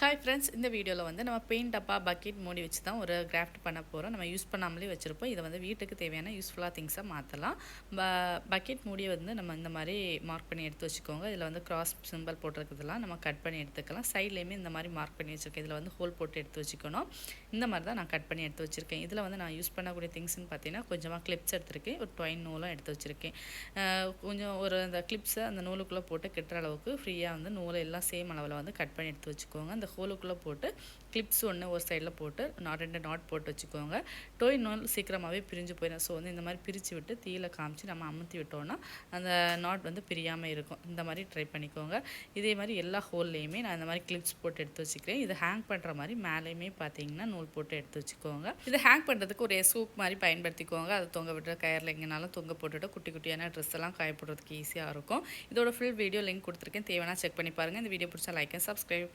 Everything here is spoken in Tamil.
ஹாய் ஃப்ரெண்ட்ஸ், இந்த வீடியோவில் வந்து நம்ம பெயிண்ட் டப்பா பக்கெட் மூடி வச்சு தான் ஒரு கிராஃப்ட் பண்ண போகிறோம். நம்ம யூஸ் பண்ணாமலே வச்சுருப்போம். இதை வந்து வீட்டுக்கு தேவையான யூஸ்ஃபுல்லாக திங்ஸாக மாற்றலாம். பக்கெட் மூடியை வந்து நம்ம இந்த மாதிரி மார்க் பண்ணி எடுத்து வச்சுக்கோங்க. இதில் வந்து கிராஸ் சிம்பிள் போட்டிருக்கிறதுலாம் நம்ம கட் பண்ணி எடுத்துக்கலாம். சைட்லேயுமே இந்த மாதிரி மார்க் பண்ணி வச்சுருக்கேன். இதில் வந்து ஹோல் போட்டு எடுத்து வச்சுக்கணும். இந்த மாதிரி தான் நான் கட் பண்ணி எடுத்து வச்சுருக்கேன். இதில் வந்து நான் யூஸ் பண்ணக்கூடிய திங்ஸ்ன்னு பார்த்தீங்கன்னா கொஞ்சமாக கிளிப்ஸ் எடுத்திருக்கேன், ஒரு டொயின் நூலும் எடுத்து வச்சுருக்கேன். கொஞ்சம் ஒரு அந்த கிளிப்ஸை அந்த நூலுக்குள்ளே போட்டு கட்டுற அளவுக்கு ஃப்ரீயாக வந்து நூலை எல்லாம் சேம் அளவில் வந்து கட் பண்ணி எடுத்து வச்சுக்கோங்க. அந்த ஹோலுக்குள்ளே போட்டு கிளிப்ஸ் ஒன்று ஒரு சைடில் போட்டு ரெண்டு நாட் போட்டு வச்சுக்கோங்க. டோய் நூல் சீக்கிரமாகவே பிரிஞ்சு போயிடும். ஸோ வந்து இந்த மாதிரி பிரித்து விட்டு தீயில காமிச்சு நம்ம அமுத்தி விட்டோன்னா அந்த நாட் வந்து பிரியாமல் இருக்கும். இந்த மாதிரி ட்ரை பண்ணிக்கோங்க. இதே மாதிரி எல்லா ஹோல்லையுமே நான் இந்த மாதிரி கிளிப்ஸ் போட்டு எடுத்து வச்சுக்கிறேன். இது ஹேங் பண்ணுற மாதிரி மேலேயுமே பார்த்தீங்கன்னா நூல் போட்டு எடுத்து வச்சுக்கோங்க. இது ஹேங் பண்ணுறதுக்கு ஒரு சூப் மாதிரி பயன்படுத்திக்கோங்க. அது தொங்க விட்டுற கயரில் எங்கேனாலும் தொங்க போட்டுட்டு குட்டி குட்டியான ட்ரெஸ் எல்லாம் காய போடுறதுக்கு ஈஸியாக இருக்கும். இதோட ஃபுல் வீடியோ லிங்க் கொடுத்துருக்கேன். தேவைன்னா செக் பண்ணி பாருங்கள். இந்த வீடியோ பிடிச்சா லைக் அண்ட் சப்ஸ்கிரைப்.